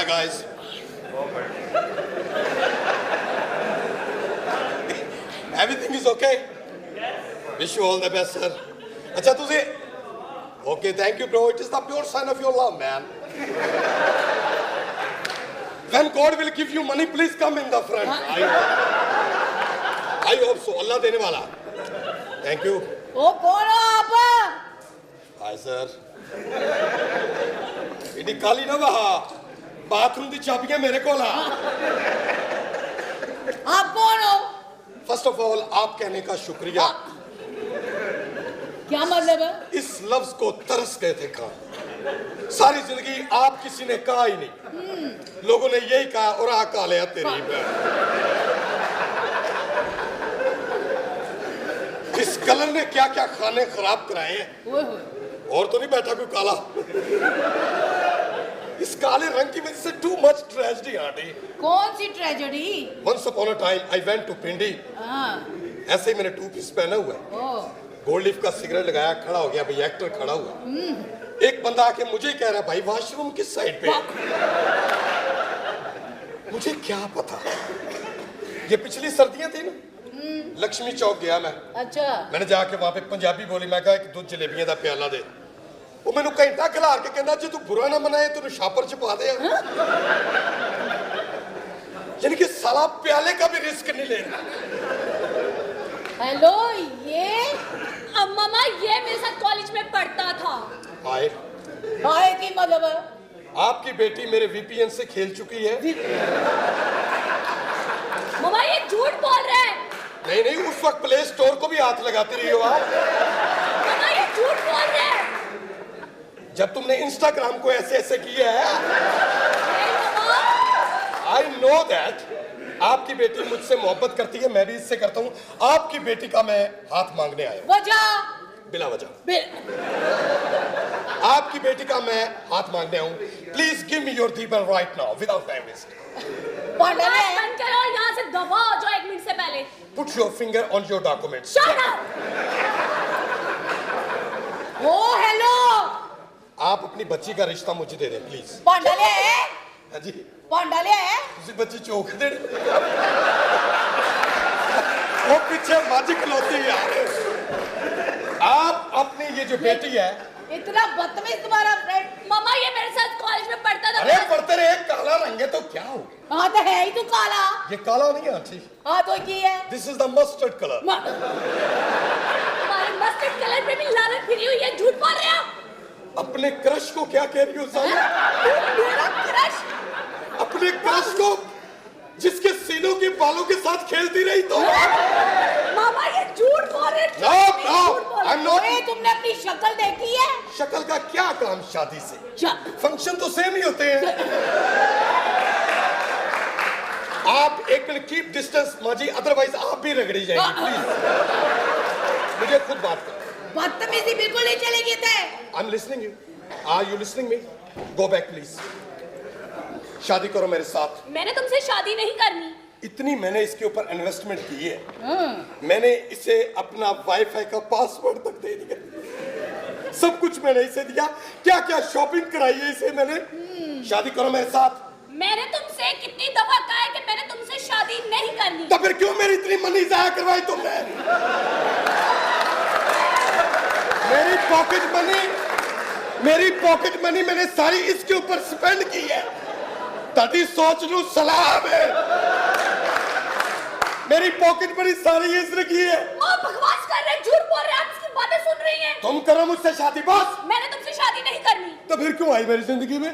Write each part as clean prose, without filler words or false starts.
guys. Everything is okay? Yes. Wish you all the best, sir. अच्छा तुझे? Okay, thank you, bro. It is the pure sign of your love, man. When God will give you money, please come in the front. I hope so. Allah देने वाला. Thank you. ओ कौन हो आप? Hi, sir. इतनी काली ना वहाँ. Bathroom की चाबियाँ मेरे को ला. आप कौन हो? First of all, आप कहने का शुक्रिया. क्या मतलब है? इस लफ्ज को तरस गए थे कहा. सारी जिंदगी आप किसी ने कहा ही नहीं. लोगों ने यही कहा और आ काले तेरी पे. इस कलर ने क्या क्या खाने खराब कराए हैं. और तो नहीं बैठा कोई काला. इस काले रंग की वजह से too much tragedy आंटी. कौन सी tragedy? Once upon a time I went to Pindi. ऐसे ही मैंने टू पीस पहना हुआ है. गोल्ड लीफ का सिगरेट लगाया, खड़ा हो गया. भाई एक्टर खड़ा हुआ. एक बंदा आके मुझे कह रहा है भाई वॉशरूम किस साइड पे है? मुझे क्या पता. ये पिछली सर्दियां थी ना. लक्ष्मी चौक गया मैं. अच्छा. मैंने जाके वहां पे पंजाबी बोली. मैं कहा एक दो जलेबियां दा प्याला दे. वो मैंने घंटा खिलार के कहना जी तू बुरा ना मनाए तेन शापर च पा दे. यानी कि साला प्याले का भी रिस्क नहीं ले रहा. हेलो ये मामा ये मेरे साथ कॉलेज में पढ़ता था. हाय हाय की मतलब है? आपकी बेटी मेरे वीपीएन से खेल चुकी है. मामा ये झूठ बोल रहा है. नहीं नहीं उस वक्त प्ले स्टोर को भी हाथ लगाती रही हो आप. मामा ये झूठ बोल रहा है. जब तुमने इंस्टाग्राम को ऐसे ऐसे किया है. आई नो दैट आपकी बेटी मुझसे मोहब्बत करती है. मैं भी इससे करता हूँ. आपकी बेटी का मैं हाथ मांगने आया. वजह? बिला वजह. आपकी बेटी का मैं हाथ मांगने आऊँ. प्लीज गिव मी योर दीपन right now without time waste. बंद करो यहाँ से दफा हो जाओ 1 मिनट से पहले. Put your finger on your documents. Shut up. ओ हेलो. आप अपनी बच्ची का रिश्ता मुझे दे दें प्लीज. पांडाले है? हाँ जी. पांडाले है? तुझे बच्ची चौक दे. वो पीछे मैजिक लोती यार. आप अपनी ये जो बेटी है. इतना बदतमीज तुम्हारा फ्रेंड. मामा ये मेरे साथ कॉलेज में पढ़ता था. अरे पढ़ते रहे. काला रंग है तो क्या हो गया. हाँ तो है ही तू काला. ये काला नहीं है ठीक. हाँ तो की है? This is the mustard colour. तुम्हारे मस्टर्ड कलर पे भी लानत फिरी हुई है. झूठ बोल रहे हो. अपने क्रश को क्या कह रही हो साहब? मेरा क्रश? अपने क्रश को जिसके सीनों के बालों के साथ खेलती रही तो. मामा ये झूठ बोल रहे. No no I am not. तुमने अपनी शक्ल देखी है? शक्ल का क्या काम शादी से. फंक्शन तो सेम ही होते हैं. आप एक मिनट कीप डिस्टेंस माजी अदरवाइज आप भी रगड़ी जाएंगी प्लीज. मुझे खुद बात करो. बदतमीजी बिल्कुल नहीं चलेगी. I am listening you. Are you listening me? Go back please. शादी करो मेरे साथ. मैंने तुमसे शादी नहीं करनी. इतनी मैंने इसके ऊपर इन्वेस्टमेंट की है. मैंने इसे अपना वाईफाई का पासवर्ड तक दे दिया. सब कुछ मैंने इसे दिया. क्या क्या शॉपिंग कराई है इसे मैंने. शादी करो मेरे साथ. मैंने तुमसे कितनी दफा कहा है कि मैंने तुमसे शादी नहीं करनी. तो फिर क्यों मेरी इतनी मनी जाया करवाई तुमने. मेरी पॉकेट मनी मैंने सारी इसके ऊपर स्पेंड की है. ताकि सोच लूं सलाम है. मेरी पॉकेट मनी सारी इसने की है. आप बकवास कर रहे हैं. झूठ बोल रहे हैं. आप इसकी बातें सुन रही हैं. तुम करो मुझसे शादी बस. मैंने तुमसे शादी नहीं करनी. तो फिर क्यों आई मेरी जिंदगी में.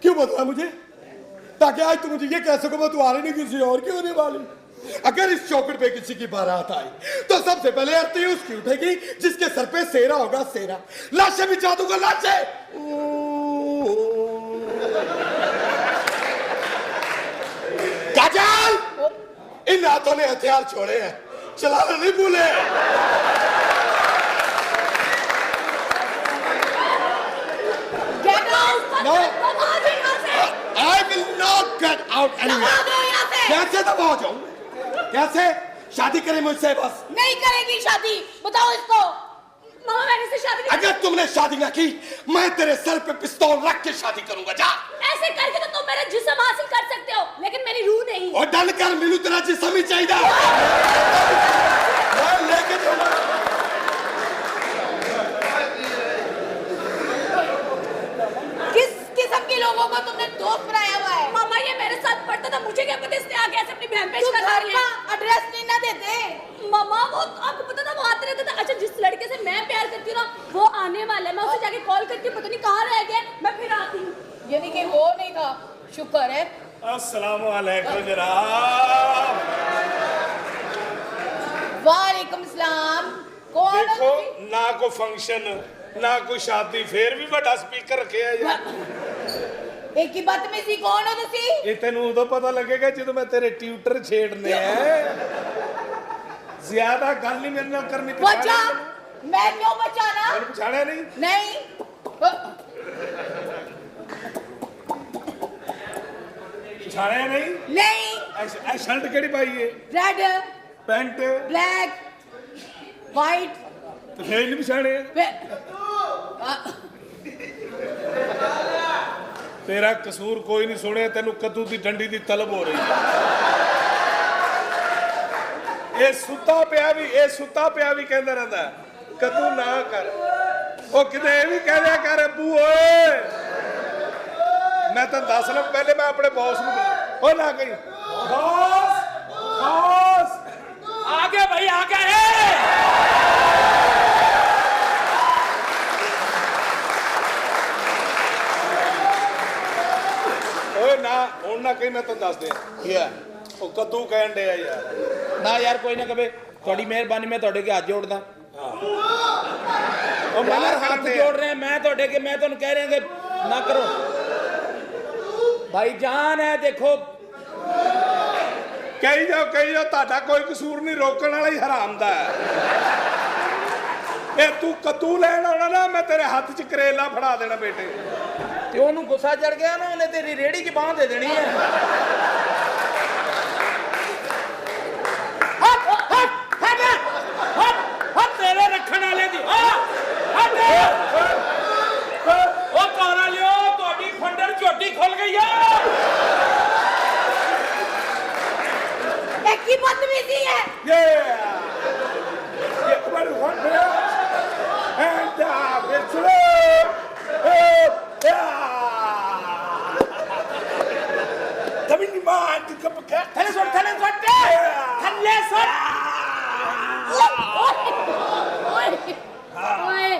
क्यों बताया मुझे. ताकि आज तुम मुझे ये कह सको मैं तुम्हारी नहीं किसी और की होने वाली. अगर इस चौखट पे किसी की बारात आई तो सबसे पहले आरती उसकी उठेगी जिसके सर पे सेरा होगा. सेरा लाशें बिछा दूंगा. लाशें. काजल इन हाथों ने हथियार छोड़े हैं. चलाना नहीं भूले. Get out. No. आवाज यहाँ से. I will not get out anywhere. कैसे दबा जाऊं. कैसे शादी करें मुझसे बस. नहीं करेगी शादी. बताओ इसको. मामा मैंने इससे शादी नहीं. अगर तुमने शादी ना की मैं तेरे सर पे पिस्तौल रख के शादी करूंगा. जा. ऐसे करके तो तुम मेरा जिस्म हासिल कर सकते हो, लेकिन मेरी रूह नहीं। और डल कर मिलू तेरा जिस्म ही चाहिए। मैं लेके चला। किस किस्म के लोगों को तुमने दोस्त बनाया हुआ है? मामा ये मेरे साथ पढ़ता था, मुझे क्या पता इसने आगे ऐसे अपनी बहन पेश तुम कर घर रही का है। एड्रेस नहीं ना देते? मामा वो आपको पता था वो आते रहते थे। अच्छा जिस लड़के से मैं प्यार करती हूँ ना वो आने वाला है, मैं उसे जाके कॉल करती हूँ, पता नहीं कहाँ रह गया, मैं फिर आती हूँ। यानी कि वो नहीं था। शुक्र है। अस्सलाम वालेकुम जनाब। वालेकुम सलाम। कौन हो देखो तुसी? ना कोई फंक्शन ना कोई शादी, फिर भी बड़ा स्पीकर रखे है यार। एक ही बदतमीजी। कौन हो तुसी? ये तेन उदो पता लगेगा जो मैं तेरे ट्यूटर छेड़ने हैं। ज्यादा गल नहीं मेरे नाल करनी। बचा। मैं क्यों बचाना? मैंने पछाड़ा नहीं। नहीं। पछाड़ा नहीं। नहीं। ऐ शर्ट केड़ी पाई है? Red, pant black, white. तो फिर नहीं पछाड़े। तेरा कसूर कोई नहीं सुने, तेन कद्दू की डंडी की तलब हो रही है। ये सुता पिया भी कहता रहता है कद्दू ना कर। वो किते भी कह दिया कर अबू ओए। मैं तो दस लग पहले मैं अपने बॉस ਨੂੰ ओ ना कहीं बॉस आ गया भाई, आ गया है। ओए ना ਹੁਣ ਨਾ कहीं मैं तो दस दे ਉਹ कद्दू कहन ਡਿਆ यार। ना यार कोई ना कहे, थोड़ी मेहरबानी, मैं थोड़े के हाथ जोड़दा। ਉਹ ਮੈਂ यार हाथ हाथ जोड़ रहे हैं, मैं थोड़े के, मैं तो कह रहे हैं कि ना करो भाई जान है। देखो ਕਹੀ ਜਾਓ ਤੁਹਾਡਾ ਕੋਈ ਕਸੂਰ ਨਹੀਂ, ਰੋਕਣ ਵਾਲਾ ਹੀ ਹਰਾਮ ਦਾ ਹੈ। ਇਹ ਤੂੰ ਕੱਦੂ ਲੈਣ ਆਉਣਾ ਨਾ, ਮੈਂ ਤੇਰੇ ਹੱਥ 'ਚ ਕਰੇਲਾ ਫੜਾ ਦੇਣਾ ਬੇਟੇ। ਤੇ ਉਹਨੂੰ ਗੁੱਸਾ ਚੜ ਗਿਆ ਨਾ, ਉਹਨੇ ਤੇਰੀ ਰੇੜੀ 'ਚ ਬਾਂਹ ਦੇ ਦੇਣੀ ਹੈ। ਹੱਥ ਤੇਰੇ ਰੱਖਣ ਵਾਲੇ ਦੀ ਹੱਥ। ਉਹ ਕਾਰਾ ਲਿਓ, ਤੁਹਾਡੀ ਫੰਡਰ ਝੋਟੀ ਖੁੱਲ ਗਈ ਆ। एक ही बदतमीजी है। ਥੱਲੇ ਸੁੱਟ, ਥੱਲੇ ਸੁੱਟ, ਥੱਲੇ ਸੁੱਟ। ओए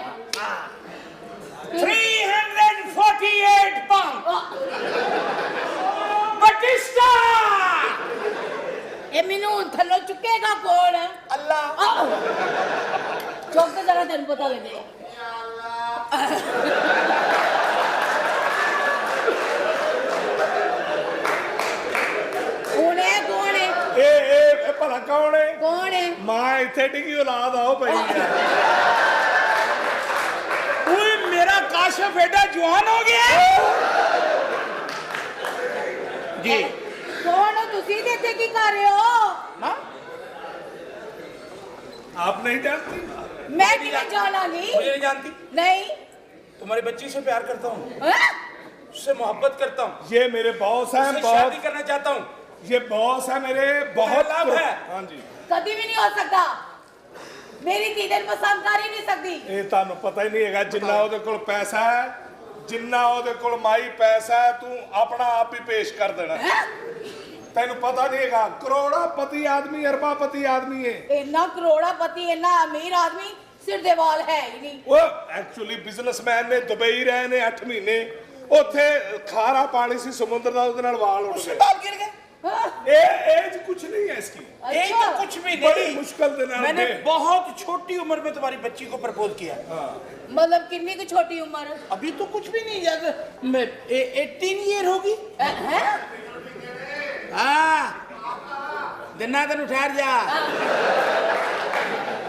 348 pound बटिस्टा। ये मैनू थल्लो चुकेगा कौन? अल्लाह। चौक तो जरा तेन पता लगे। कौन है? कौन है? ਇਹ ਭਲਾ ਕੌਣ ਹੈ? कौन है? ਮਾਂ ਇੱਥੇ ਡਿੱਗੀ ਔਲਾਦ ਆਓ ਪਈ ਹੈ। ओए मेरा काशिफ एडा जवान हो गया जी। कौन हो तुसी? देते की कर रहे हो? हाँ? आप नहीं जानती? मैं किਵੇਂ जानागी? मुझे नहीं जानती। नहीं। तुम्हारी बच्ची से प्यार करता हूँ, हाँ? उससे मोहब्बत करता हूँ, ये मेरे बॉस हैं। उससे बहुत शादी करना चाहता हूँ। ये बॉस है मेरे, बहुत लाभ है। हाँ जी। कभी भी नहीं हो सकता। मेरी दीदर पसंद कर ही नहीं सकती। ਇਹ ਤੁਹਾਨੂੰ ਪਤਾ ਹੀ ਨਹੀਂ ਹੈਗਾ, ਜਿੰਨਾ ਉਹਦੇ ਕੋਲ ਪੈਸਾ ਹੈ, ਜਿੰਨਾ ਉਹਦੇ ਕੋਲ ਮਾਈ ਪੈਸਾ ਹੈ, ਤੂੰ ਆਪਣਾ ਆਪ ਹੀ ਪੇਸ਼ ਕਰ ਦੇਣਾ। ਤੈਨੂੰ ਪਤਾ ਨਹੀਂ ਹੈਗਾ, ਕਰੋੜਾਪਤੀ ਆਦਮੀ, ਅਰਬਾਪਤੀ ਆਦਮੀ ਹੈ। इन्ना करोड़ापति, इन्ना अमीर आदमी, सिर दे वाल है ही नहीं। ਉਹ ਐਕਚੁਅਲੀ ਬਿਜ਼ਨਸਮੈਨ ਨੇ, ਦੁਬਈ ਰਹੇ ਨੇ 8 ਮਹੀਨੇ, ਉੱਥੇ ਖਾਰਾ ਪਾਣੀ ਸੀ ਸਮੁੰਦਰ ਦਾ, ਉਹਦੇ ਨਾਲ ਵਾਲ ਉੱਡ ਗਏ। बाल गिर गए। हाँ? एज कुछ नहीं है इसकी, यही तो अच्छा। कुछ भी बड़ी नहीं। मुश्किल के नाम मैंने पे। बहुत छोटी उम्र में तुम्हारी बच्ची को प्रपोज किया। मतलब कितनी की छोटी उम्र? अभी तो कुछ भी नहीं, ज्यादा 18 ईयर होगी। हैं? हाँ दिना तेन ठहर जा।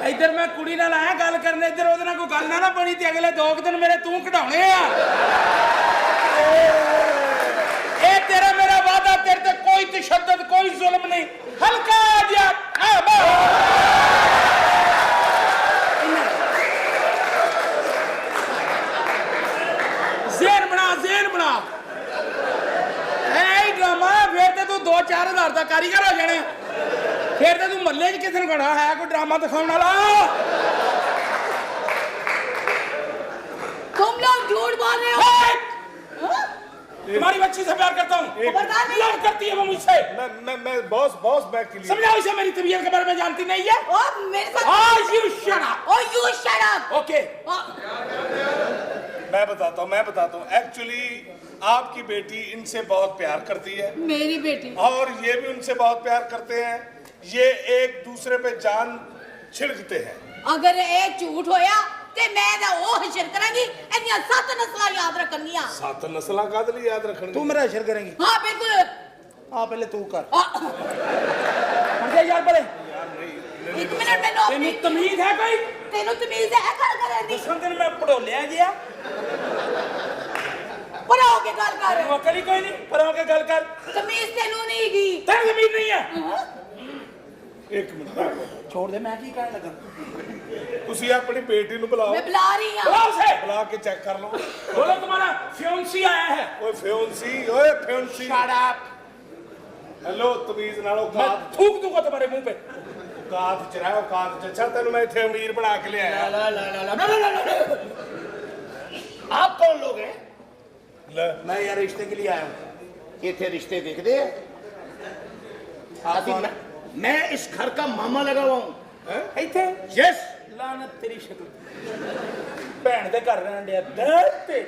इधर मैं कुड़ी नाल आया गल करने, इधर ओदे नाल कोई गल ना बनी ते अगले 2 दिन मेरे तू कढाउणे आ। ए तेरा मेरा वादा, तेरे ते कोई तशद्दुद, कोई जुल्म नहीं, हल्का जिहा ज़हन बना, ज़हन बना। 2-4 ਹਜ਼ਾਰ ਦਾ ਕਾਰੀਗਰ ਹੋ ਜਾਣਾ ਫਿਰ ਤੇ ਤੂੰ ਮੱਲੇ 'ਚ ਕਿਥੇ ਖੜਾ ਹੈ ਕੋਈ ਡਰਾਮਾ ਦਿਖਾਉਣ वाला तुम लोग झूठ बोल रहे हो हाँ? तुम्हारी बच्ची से प्यार करता हूँ खबरदार नहीं। लव करती है वो मुझसे मैं बॉस मैं क्लियर समझाओ इसे मेरी तबीयत के बारे में जानती नहीं है ओ मेरे साथ हाँ यू शट अप ओ यू शट अप ओके मैं बताता हूँ एक्चुअली आपकी बेटी इनसे बहुत प्यार करती है मेरी बेटी और ये भी उनसे बहुत प्यार करते हैं ये एक दूसरे पे जान छिड़कते हैं अगर ਇਹ ਝੂਠ ਹੋਇਆ ਤੇ ਮੈਂ ਤਾਂ ਉਹ ਹਸ਼ਰ ਕਰਾਂਗੀ ਇਹਦੀਆਂ 7 ਨਸਲਾਂ ਯਾਦ ਰੱਖਣਗੀਆਂ 7 नस्ल काद लिए याद रखने तू मेरा अशर करेंगी ਹਾਂ बिल्कुल हाँ पहले तू कर आ, मुझे यार बोले ਇੱਕ ਮਿੰਟ ਮੈਨੂੰ तेनू तमीज है कोई ਤੈਨੂੰ ਤਮੀਜ਼ ਹੈ ਗੱਲ ਕਰਨ ਦੀ दसन दिन मैं पढ़ोलिया गया ਪਰ ਹੋ ਕੇ ਗੱਲ ਕਰ वो करी कोई नहीं पर होके गल कर ਤਮੀਜ਼ ਤੈਨੂੰ ਨਹੀਂ ਹੈਗੀ तेरी जमीन नहीं है एक मिनट छोड़ दे मैं की कहने लगा ਤੁਸੀਂ ਆਪਣੀ ਬੇਟੀ ਨੂੰ ਬੁਲਾਓ ਮੈਂ ਬੁਲਾ ਰਹੀ ਹਾਂ बुलाओ उसे ਬੁਲਾ ਕੇ ਚੈੱਕ ਕਰ ਲਓ बोलो तुम्हारा फ्योंसी आया है ਓਏ ਫਿਓਂਸੀ शट अप हेलो तमीज नालो मैं कात थूक दूंगा तुम्हारे मुंह पे ਕਾਤ ਚ ਰਹਿਓ ਕਾਤ ਚ ਅੱਛਾ ਤੈਨੂੰ ਮੈਂ ਇੱਥੇ ਅਮੀਰ ਬਣਾ ਕੇ ਲਿਆਇਆ आप कौन लोग हैं ਲੈ मैं यार रिश्ते के लिए आया हूँ इतने रिश्ते देखते हैं आप कौन है मैं इस घर का मामा लगा हुआ हूँ ਇੱਥੇ यस ਲਾਨਤ ਤੇਰੀ ਸ਼ਕਲ ਭੈਣ ਦੇ ਘਰ ਰਹਿਣ ਡਿਆ ਦਰ ਤੇ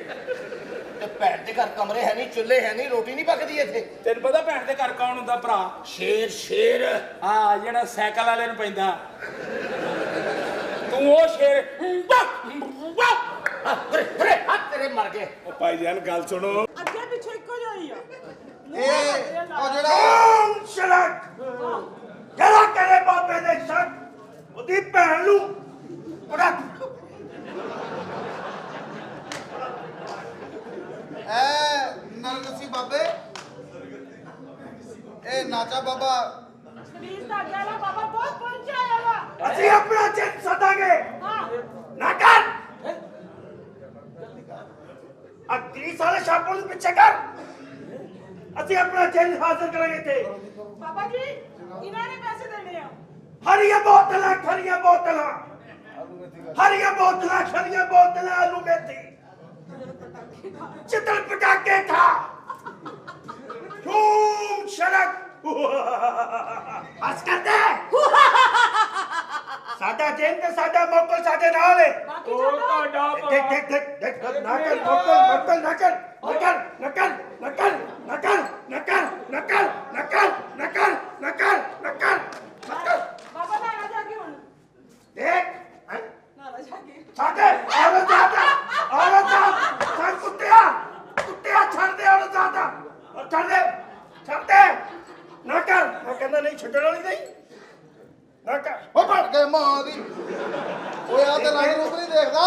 भैन के घर कमरे है नहीं चूल्हे है नहीं रोटी नहीं पकती थे ਤੈਨੂੰ ਪਤਾ ਭੈਣ ਦੇ ਘਰ ਕੌਣ ਹੁੰਦਾ ਭਰਾ शेर शेर ਹਾਂ ਜਿਹੜਾ ਸਾਈਕਲ ਵਾਲੇ ਨੂੰ ਪੈਂਦਾ ਤੂੰ ਉਹ ਸ਼ੇਰ हाथ तेरे मर गए ਉਹ ਭਾਈ ਜਾਨ ਗੱਲ ਸੁਣੋ ਅੱਗੇ ਪਿੱਛੇ ਇੱਕੋ ਜਿਹੀ ਆ ਉਹ ਜਿਹੜਾ ਸ਼ਲਕ ਜਿਹੜਾ ਕਰੇ ਬਾਬੇ ਦੇ ਸ਼ੱਕ ਉਹਦੀ ਭੈਣ ਨੂੰ ਉਹਦਾ ਨਰਗਸੀ ਬਾਬੇ ਇਹ ਨਾਚਾ ਬਾਬਾ ਸਰੀਰ ਦਾ ਗਾਲਾ ਬਾਬਾ ਬਹੁਤ ਪਹੁੰਚਿਆ ਵਾ ਅਸੀਂ ਆਪਣਾ ਚਿੱਤ ਸਦਾਂਗੇ ਹਾਂ ਨਾ ਕਰ ਆ 30 ਸਾਲ ਸ਼ਾਪੋਂ ਦੇ ਪਿੱਛੇ ਕਰ ਅਸੀਂ ਆਪਣਾ ਚਿੱਤ ਹਾਸਲ ਕਰਾਂਗੇ ਤੇ ਬਾਬਾ ਜੀ ਇਹਨਾਂ ਨੇ ਪੈਸੇ ਦੇਣੇ ਆ ਹਰੀਆਂ ਬੋਤਲਾਂ ਖਰੀਆਂ ਬੋਤਲਾਂ ਹਰੀਆਂ ਬੋਤਲਾਂ ਖਰੀਆਂ ਬੋਤਲਾਂ ਆਲੂ ਮੇਥੀ चितल पटाके था धूम शरक हस कर दे सादा जेन ते सादा मोकल सादे नाल है ਬਾਕੀ ਛੱਡੋ देख नाकर मोकल नाकर नकर नकर नकर नकर नकर नकर नकर नकर नकर नकर नकर ਬਾਬਾ ਨਾ ਜਾ ਕੇ ਹੁਣ देख ਨਾ ਜਾ ਕੇ सादे औरत сан कुत्तिया छड़ दे औरत जाता छड़ दे ना कर मैं कहना नहीं छड़न वाली नहीं ना कर ਉਹ ਭੜ ਕੇ ਮਾਂ ਦੀ ਓਏ ਆ ਤੇ ਰੰਗ ਰੂਪ ਨਹੀਂ ਦੇਖਦਾ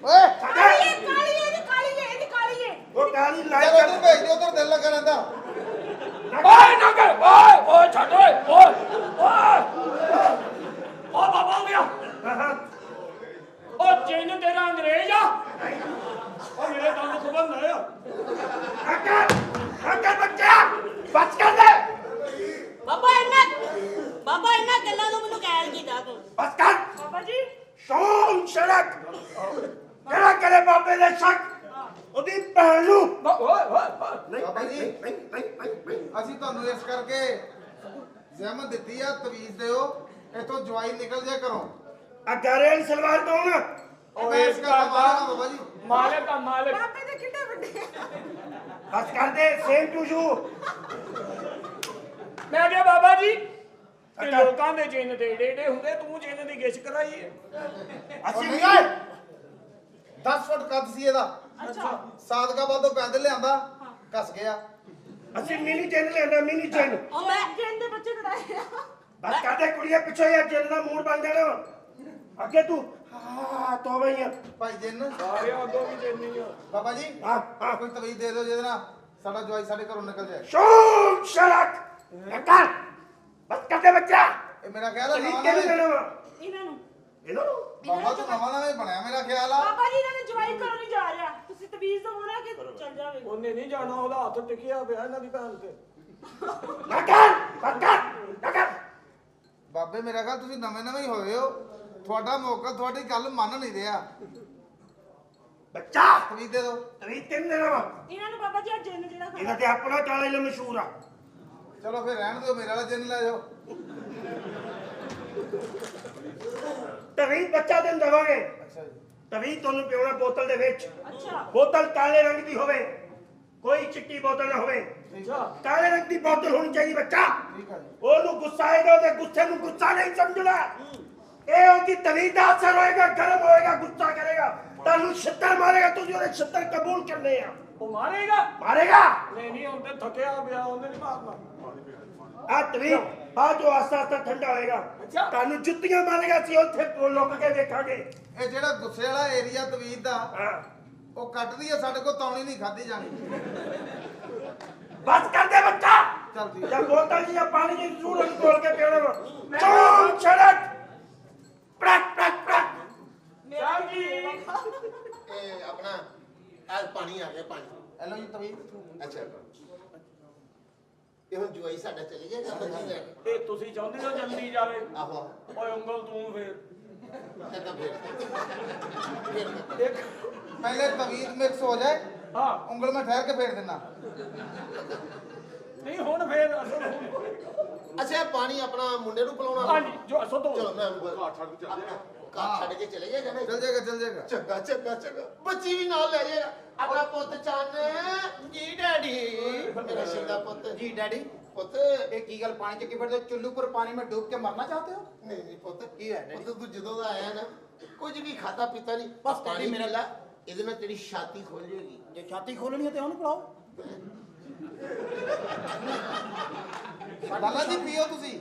ਓਏ ਕਾਲੀ ਇਹਦੀ ਕਾਲੀ वो काली ਚਲ लाइट ਉਹਨੂੰ ਭੇਜ ਦੇ ਉਧਰ ਦਿਲ ਲੱਗਾ ਰਹਿੰਦਾ ਓਏ ਨਾ ਕਰ ਓਏ ਛੱਡ ਓਏ ਬਾਬਾ ਹੋ ਗਿਆ ਉਹ ਚੈਨ ਤੇਰਾ ਅੰਗਰੇਜ਼ ਆ ਉਹ ਮੇਰੇ ਦੰਦ ਖੁਬਨ ਆ नकर बच्चा बच कर दे ਬਾਬਾ ਇਹਨਾਂ ਗੱਲਾਂ ਨੂੰ ਮੈਨੂੰ ਕਹਿਲ ਕੀਤਾ ਤੂੰ बस कर ਬਾਬਾ ਜੀ सोम सड़क तेरा करे बाबे दे शक ओदी भैन नू ਬਾਬਾ ਜੀ ਅਸੀਂ ਤੁਹਾਨੂੰ ਇਸ ਕਰਕੇ ਜ਼ਹਿਮਤ ਦਿੱਤੀ ਆ ਤਵੀਜ਼ ਦਿਓ ਇਥੋਂ ਜਵਾਈ ਨਿਕਲ ਜਾ ਕਰੋ अगारे सलवार कौन ਮੈਂ ਇਸ ਦਾ ਮਾਲਕ ਆ ਬਾਬਾ ਜੀ ਮਾਲਕ ਆ ਮਾਲਕ ਬਾਬੇ ਦੇ ਕਿੱਡੇ ਵੱਡੇ बस कर दे सेम टू यू ਮੈਂ ਕਿਹਾ ਬਾਬਾ ਜੀ ਇਹ ਲੋਕਾਂ ਦੇ ਚਿੰਨ ਦੇ ਏਡੇ ਹੁੰਦੇ ਤੂੰ ਚਿੰਨ ਦੀ ਗਿੱਛ ਕਰਾਈ ਹੈ ਅਸੀਂ ਨਹੀਂ ਵੀ 10 ਫੁੱਟ ਕੱਦ ਸੀ ਇਹਦਾ ਅੱਛਾ ਸਾਦਕਾਬਾਦ ਤੋਂ ਪੈਦਲ ਲਿਆਂਦਾ ਕੱਸ ਗਿਆ ਅਸੀਂ ਮਿਨੀ ਚੈਨ ਲੈਂਦਾ ਮਿਨੀ ਚੈਨ ਉਹ ਮੈਂ ਕਹਿੰਦੇ ਬੱਚੇ ਕਢਾਏ ਆ बस कर दे कुड़िया पीछे यार चैन का मूड बन जाना अगे तू हाँ तो भैया ਭਾਈ ਜਿੰਨ ਸਾਰਿਆਂ ਅੱਗੋਂ ਵੀ ਚਿੰਨੀ ਆ ਬਾਬਾ ਜੀ हाँ हाँ ਕੋਈ ਤਵੀਜ਼ ਦੇ ਦਿਓ ਜਿਹਦੇ ਨਾਲ ਸਾਡਾ ਜਵਾਈ ਸਾਡੇ ਘਰੋਂ ਨਿਕਲ ਜਾਏ शोम शलक कर बस कर दे बच्चा ਇਹ ਮੇਰਾ ਖਿਆਲ ਹੈ अली ਨਵਾਂ क्या ਨਵਾਂ लेना ਇਹਨਾਂ ਨੂੰ इधर ਬਾਬਾ ਤੂੰ ਨਵਾਂ ਨਵਾਂ ਹੀ ਬਣਿਆ ਮੇਰਾ ਖਿਆਲ ਆ ਬਾਬਾ ਜੀ ਇਹਨਾਂ ਨੇ ਜਵਾਈ ਘਰੋਂ ਨਹੀਂ ਜਾ ਰਿਹਾ ਤੁਸੀਂ ਤਵੀਜ਼ ਦਵੋ ਨਾ ਕਿ ਚੱਲ ਜਾਵੇਗੀ। ਉਹਨੇ ਨਹੀਂ ਜਾਣਾ, ਉਹਦਾ ਹੱਥ ਟਿਕਿਆ ਪਿਆ ਇਹਨਾਂ ਦੀ ਭੈਣ ਤੇ। ਬਾਬੇ ਮੇਰਾ ਖਿਆਲ ਤੁਸੀਂ ਨਵੇਂ ਹੀ ਹੋਏ ਹੋ, ਤੁਹਾਡਾ ਮੌਕਾ ਤੁਹਾਡੀ ਗੱਲ ਮੰਨ ਨਹੀਂ ਰਿਹਾ। ਬੱਚਾ ਤਵੀਤ ਦੇ ਦਿਓ। ਤਵੀਤ ਤਿੰਨ ਦੇਣਾ ਵਾ। ਇਹਨਾਂ ਨੂੰ ਬਾਬਾ ਜੀ ਆ ਜਿੰਨ ਜਿਹੜਾ ਖਾਣਾ ਇਹਨਾਂ ਤੇ ਆਪਣਾ ਕਾਲੇ ਲਈ ਮਸ਼ਹੂਰ ਆ। ਚਲੋ ਫਿਰ ਰਹਿਣ ਦਿਓ, ਮੇਰੇ ਵਾਲਾ ਜਿੰਨ ਲੈ ਜਾਓ। ਤਵੀਤ ਬੱਚਾ ਤੈਨੂੰ ਦੇਵਾਂਗੇ। ਅੱਛਾ ਜੀ। ਤਵੀਤ ਤੁਹਾਨੂੰ ਪਿਉਣਾ ਬੋਤਲ ਦੇ ਵਿੱਚ। ਅੱਛਾ ਬੋਤਲ ਕਾਲੇ ਰੰਗ ਦੀ ਹੋਵੇ, ਕੋਈ ਚਿੱਟੀ ਬੋਤਲ ਨਾ ਹੋਵੇ। ਕਾਲੇ ਰੰਗ ਦੀ ਬੋਤਲ ਹੋਣੀ ਚਾਹੀਦੀ ਬੱਚਾ। ਠੀਕ ਹੈ ਜੀ। ਉਹਨੂੰ ਗੁੱਸਾ ਆਏਗਾ, ਉਹਦੇ ਗੁੱਸੇ ਨੂੰ ਗੁੱਸਾ ਨਹੀਂ ਸਮਝਣਾ। ਇਹ ਉਹਦੀ ਤਵੀਤ ਦਾ ਅਸਰ ਹੋਏਗਾ, ਗਰਮ ਹੋਏਗਾ, ਗੁੱਸਾ ਕਰੇਗਾ, ਤੁਹਾਨੂੰ ਛਿੱਤਰ ਮਾਰੇਗਾ, ਤੁਸੀਂ ਉਹਦੇ ਛਿੱਤਰ ਕਬੂਲ ਕਰਨੇ ਆ। ਉਹ ਮਾਰੇਗਾ? ਮਾਰੇਗਾ ਨਹੀਂ ਹੁਣ ਤੇ ਥੱਕਿਆ ਪਿਆ, ਉਹਨੇ ਨਹੀਂ ਮਾਰਨਾ। ਆ ਤਵੀਤ ਬਾਅਦ ਜੋ ਆਸਤਾ ਆਸਤਾ ਠੰਡਾ ਹੋਏਗਾ, ਤੁਹਾਨੂੰ ਜੁੱਤੀਆਂ ਮਾਰੇਗਾ। ਅਸੀਂ ਉੱਥੇ ਲੁੱਕ ਕੇ ਵੇਖਾਂਗੇ। ਇਹ ਜਿਹੜਾ ਗੁੱਸੇ ਵਾਲਾ ਏਰੀਆ ਤਵੀਤ ਦਾ, ਹਾਂ ਉਹ ਕੱਟਦੀ ਆ, ਸਾਡੇ ਕੋਲ ਤੌਣੀ ਨਹੀਂ ਖਾਧੀ ਜਾਣੀ। ਬਸ ਕਰ ਦੇ ਬੱਚਾ। ਚੱਲ ਠੀਕ ਜਾਂ ਬੋਤਲ ਜਾਂ ਪਾਣੀ ਦੀ ਜ਼ਰੂਰ ਉਹਨੂੰ ਖੋਲ ਕੇ ਪੀਣਾ। ਚੋਂ ਛੜਕ ਪ੍ਰਕ ਪ੍ਰਕ ਪ੍ਰਕ। ਸਾਹਿਬ ਜੀ ਇਹ ਆਪਣਾ ਅੱਜ ਪਾਣੀ ਆ ਗਿਆ, ਪਾਣੀ। ਹੈਲੋ ਜੀ ਤਵੀਤ। ਅੱਛਾ ਇਹ ਹੁਣ ਜਵਾਈ ਸਾਡਾ ਚਲੇ ਜਾਏਗਾ ਬੱਚੀ ਲੈ ਕੇ। ਇਹ ਤੁਸੀਂ ਚਾਹੁੰਦੇ ਹੋ ਜਲਦੀ ਜਾਵੇ? ਆਹੋ ਓਏ ਉਂਗਲ ਤੂੰ ਫੇਰ ਕਹਿੰਦਾ ਫਿਰ ਇੱਕ ਪਹਿਲੇ ਤਵੀਤ ਮਿਕਸ ਹੋ ਜਾਏ, ਹਾਂ ਉਂਗਲ ਮੈਂ ਠਹਿਰ ਕੇ ਫੇਰ ਦਿੰਦਾ। ਨਹੀਂ ਹੁਣ ਫੇਰ ਅੱਛਾ ਇਹ ਪਾਣੀ ਆਪਣਾ ਮੁੰਡੇ ਨੂੰ ਪਿਲਾਉਣਾ। ਹਾਂਜੀ ਜੋ ਅਸੋ ਤੋਂ ਚਲੋ ਮੈਂ ਘਰ ਛੱਡ ਕੇ ਚਲੇ ਜਾਏਗਾ ਨਾ। ਚੱਲ ਜਾਏਗਾ, ਚੱਲ ਜਾਏਗਾ। ਚੰਗਾ ਚੰਗਾ ਚੰਗਾ, ਬੱਚੀ ਵੀ ਨਾਲ ਲੈ ਜਾਏਗਾ। ਆਪਣਾ ਪੁੱਤ ਚੰਨ ਜੀ ਡੈਡੀ, ਮੇਰਾ ਸ਼ਿੰਦਾ ਪੁੱਤ। जी डैडी, ਪੁੱਤ एक की गल पानी चक्की फिरते चुल्लू पर पानी में डूब के मरना चाहते हो? ਨਹੀਂ ਨਹੀਂ ਪੁੱਤ ਕੀ ਹੈ ਡੈਡੀ? ਪੁੱਤ ਤੂੰ ਜਦੋਂ ਦਾ ਆਇਆ ਨਾ ਕੁਝ ਵੀ ਖਾਦਾ ਪੀਤਾ ਨਹੀਂ, ਬਸ ਪਾਣੀ ਡੈਡੀ ਮੇਰਾ- ਮਿਲਾ, ਇਹਦੇ ਨਾਲ ਤੇਰੀ ਛਾਤੀ ਖੁੱਲ ਜਾਏਗੀ। जे छाती खोलनी है तो उन्हें पढ़ाओ। ਲਾਲਾ ਜੀ ਪੀਓ ਤੁਸੀਂ,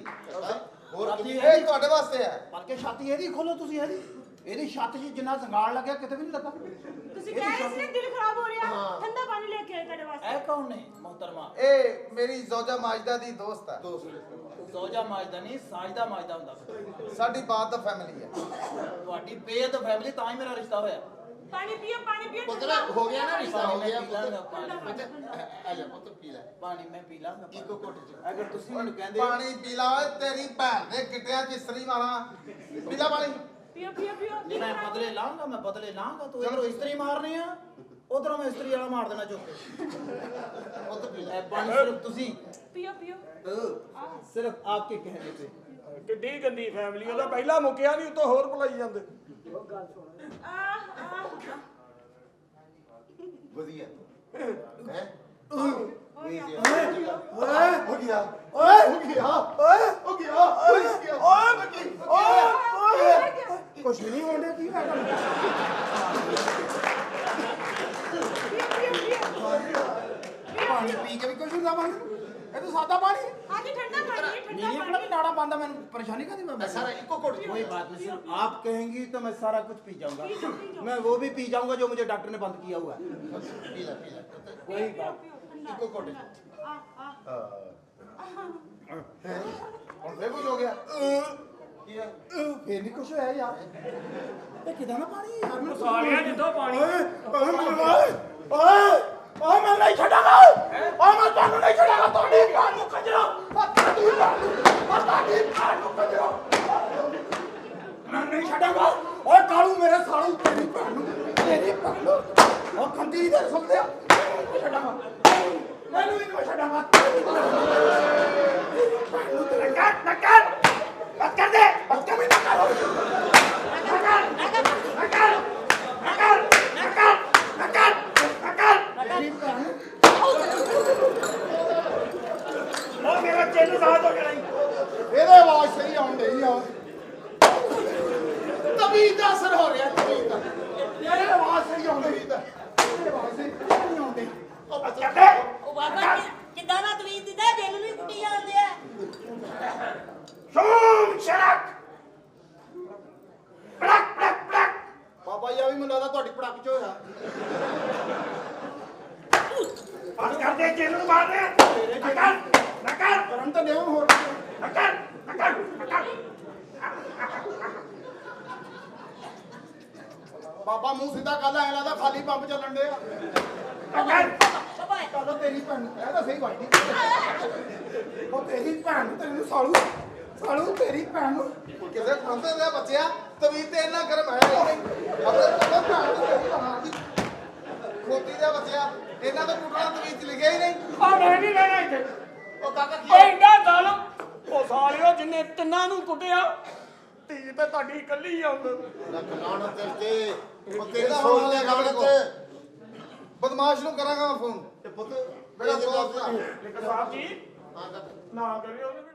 ਹੋਰ ਛਾਤੀ ਇਹ ਤੁਹਾਡੇ ਵਾਸਤੇ ਹੈ। बल्कि छाती ਇਹਦੀ ਖੋਲੋ ਤੁਸੀਂ ਇਹਦੀ। ਇਹਦੀ ਛਾਤੀ 'ਚ ਜਿੰਨਾ ਜ਼ੰਗਾੜ ਲੱਗਿਆ ਕਿਤੇ ਵੀ ਨਹੀਂ ਲੱਗਾ। ਤੁਸੀਂ ਕਹਿ ਰਹੇ ਸੀ ਨਾ ਦਿਲ ਖਰਾਬ ਹੋ ਰਿਹਾ, ਠੰਡਾ ਪਾਣੀ ਲੈ ਕੇ ਆਏ ਤੁਹਾਡੇ ਵਾਸਤੇ। ਇਹ ਕੌਣ ਨੇ ਮੁਹਤਰਮਾ? ਇਹ ਮੇਰੀ ਜ਼ੋਜਾ ਮਾਜਦਾ ਦੀ ਦੋਸਤ ਹੈ। ਸੋਜਾ ਮਾਜਦਾ ਨਹੀਂ, ਸਾਜਦਾ ਮਾਜਦਾ ਹੁੰਦਾ। ਸਾਡੀ ਬਾਤ ਦਾ ਫੈਮਿਲੀ ਹੈ। ਤੁਹਾਡੀ ਬੇਦ ਫੈਮਿਲੀ ਤਾਂ ਹੀ ਮੇਰਾ ਰਿਸ਼ਤਾ ਹੋਇਆ। ਪਾਣੀ ਪੀਓ ਪੁੱਤ ਨਾ ਹੋ ਗਿਆ ਨਾ ਰਿਸ਼ਤਾ ਹੋ ਗਿਆ ਪੀ ਲਾਂਗਾ ਪੁੱਤ। ਪਾਣੀ। ਪੁੱਤ ਆ ਜਾ ਪੁੱਤ ਪੀ ਲੈ ਪਾਣੀ ਮੈਂ ਪੀ ਲਾਂਗਾ। ਇੱਕੋ ਘੁੱਟ ਚ। ਅਗਰ ਤੁਸੀਂ ਮੈਨੂੰ ਕਹਿੰਦੇ ਪਾਣੀ ਪੀ ਲਾ ਓਏ, ਤੇਰੀ ਭੈਣ ਦੇ ਗਿੱਟਿਆਂ 'ਚ ਇਸਤਰੀ ਮਾਰਾਂ। ਪੀ ਲਾ ਪਾਣੀ। ਪੀਓ ਨਹੀਂ ਮੈਂ ਬਦਲੇ ਲਾਂਗਾ, ਮੈਂ ਬਦਲੇ ਲਾਂਗਾ। ਤੂੰ ਇਧਰੋਂ ਇਸਤਰੀ ਮਾਰਨੀ ਆ, ਉਧਰੋਂ ਮੈਂ ਇਸਤਰੀ ਵਾਲਾ ਮਾਰ ਦੇਣਾ ਚੁੱਕ ਕੇ। ਪੁੱਤ ਪੀ ਲੈ। ਇਹ ਪਾਣੀ ਸਿਰਫ ਤੁਸੀਂ ਪੀਓ ਸਿਰਫ आपके कहने पे। ਕਿੱਡੀ ਗੰਦੀ ਫੈਮਿਲੀ, ਉਹਦਾ ਪਹਿਲਾਂ ਮੁੱਕਿਆ ਨਹੀਂ, ਉਤੋਂ ਹੋਰ ਭੁਲਾਈ ਜਾਂਦੇ। ਵਧੀਆ ਹੈ ਹੋ ਗਿਆ ਹੋ ਗਿਆ ਕੁਛ ਨਹੀਂ ਹੋਣ ਕੀ ਕਰਦਾ। ਪਾਣੀ ਪੀ ਕੇ ਵੀ ਕੁਝ ਨਹੀਂ ਲਾਵਾਂਗੇ। ਇਹ ਤਾਂ ਸਾਦਾ ਪਾਣੀ ਹੈ। ਆਜੀ ਠੰਡਾ ਪਾਣੀ ਠੰਡਾ नीली अपना भी नाड़ा बांधा, मैंने परेशानी का मैं ਸਾਰਾ ਇੱਕੋ ਘੁੱਟ ਚ। कोई बात नहीं सर, आप कहेंगी तो मैं सारा कुछ पी जाऊंगा। मैं वो भी पी जाऊंगा जो मुझे डॉक्टर ने बंद किया हुआ है। ਪੀ ਲੈ ਪੁੱਤ। कोई बात ਇੱਕੋ ਘੁੱਟ ਚ। ਹੁਣ ਫੇਰ ਕੁਝ ਹੋ ਗਿਆ। ਕੀ ਹੈ फिर नहीं कुछ है यार। ये किधर ना पानी है यार। ਸਾਲਿਆ ਜਿੱਥੋਂ ਪਾਣੀ ਓਏ ਮੈਂ ਨਹੀਂ ਛੱਡਾਂਗਾ। ਓਏ ਮੈਂ ਤੁਹਾਨੂੰ ਨਹੀਂ ਛੱਡਾਂਗਾ। ਤੁਹਾਡੀ ਭੈਣ ਨੂੰ ਕੰਜਰਾ, ਤੁਹਾਡੀ ਭੈਣ ਨੂੰ ਕੰਜਰਾ ਮੈਂ ਨਹੀਂ ਛੱਡਾਂਗਾ। ਓਏ ਕਾਲੂ ਮੇਰੇ ਸਾਲੂ, ਤੇਰੀ ਭੈਣ ਨੂੰ ਉਹ ਖੰਡੀ ਦੇ ਸੁਣਦੇ ਆ। ਨਹੀਂ ਛੱਡਾਂਗਾ, ਮੈਨੂੰ ਵੀ ਨਹੀਂ ਛੱਡਾਂਗਾ। ਬਸ ਕਰ ਦੇ, ਬਸ ਕਰ ਵੀ ਨਾ ਕਰੋ। ਉਹ ਮੇਰਾ ਚੇਲੂ ਸਾਥ ਹੋ ਗਿਆ ਨਹੀਂ। ਇਹਦੇ ਆਵਾਜ਼ ਸਹੀ ਆਉਣ ਡਈ ਆ। ਤਵੀਤ ਦਾ ਅਸਰ ਹੋ ਰਿਹਾ, ਤਵੀਤ ਦਾ। ਇਹਦੇ ਆਵਾਜ਼ ਸਹੀ ਆਉਣ ਡਈ ਆ। ਇਹਦੇ ਆਵਾਜ਼ ਸਹੀ ਨਹੀਂ ਆਉਣ ਡਈ। ਬਸ ਕਰ ਦੇ। ਉਹ ਬਾਬਾ ਕਿਦਾਂ ਨਾ ਤਵੀਤ ਦਿੱਤਾ, ਦਿਲ ਨੂੰ ਕੁੱਟੀ ਜਾਂਦੇ ਆ। ਸ਼ੂਮ ਸ਼ਰਕ ਪੜਕ ਪੜਕ ਪੜਕ। बाबा जी अभी मुझे लगा ਤੁਹਾਡੀ ਪੜਾਕ ਚ ਹੋਇਆ। ਬਸ ਕਰ ਦੇ, ਚੇਲੂ ਨੂੰ ਮਾਰ ਦੇ। ਨਕਲ ਕਰਨ ਤਾਂ ਦੇਵ ਹੋਰ ਨਕਲ। ਬਾਬਾ ਮੂੰਹ ਸਿੱਧਾ ਕਰ ਲੈ, ਐ ਲੱਗਦਾ ਖਾਲੀ ਪੰਪ ਚੱਲਣ ਦੇ ਆ। ਚੱਲ ਤੇਰੀ ਭੈਣ ਨੂੰ ਕਹਿ ਤਾਂ ਸਹੀ ਵਾਈਦੀ ਉਹ ਤੇਰੀ ਭੈਣ ਨੂੰ ਤੈਨੂੰ ਸਾਲੂ ਤੇਰੀ ਭੈਣ ਨੂੰ ਕਿਸੇ ਖਾਂਦੇ ਦੇ ਬੱਚਿਆ ਤਵੀਤ ਤੇ ਇੰਨਾ ਗਰਮ ਹੈ ਨਹੀਂ ਆਪਣੇ ਤਾਂ ਭੈਣ ਨੂੰ ਤੇਰੀ ਬਣਾਤੀ ਖੋਤੀ ਦੇ ਬੱਚਿਆ ਇਹਨਾਂ ਤੋਂ ਕੁੱਟਣਾ ਤਵੀਤ ਚ ਲਿਖਿਆ ਹੀ ਨਹੀਂ ਆ ਮੈਂ ਨਹੀਂ ਰਹਿਣਾ ਇੱਥੇ ਉਹ ਕਾਕਾ ਕੀ ਓਏ ਇੰਨਾ ਜ਼ਾਲਮ ਉਹ ਸਾਲਿਓ ਜਿੰਨੇ ਤਿੰਨਾਂ ਨੂੰ ਕੁੱਟਿਆ ਧੀ ਤੇ ਤੁਹਾਡੀ ਇਕੱਲੀ ਆ ਲਾਣਾ ਤੇਰੇ ਉਹ ਤੇਰੀ ਇਹਦਾ ਸੋਚ ਹੁਣ ਲੈ ਗੱਲ ਗੱਲ ਤੇ ਬਦਮਾਸ਼ ਨੂੰ ਕਰਾਂਗਾ ਮੈਂ ਫੋਨ ਤੇ ਪੁੱਤ ਮੇਰਾ ਇਹ ਦੋਸਤ ਆ ਲੇਕਿਨ ਸਾਹਿਬ ਜੀ ਹਾਂ ਨਾ ਕਰਿਓ ਉਹਨੇ ਵੀ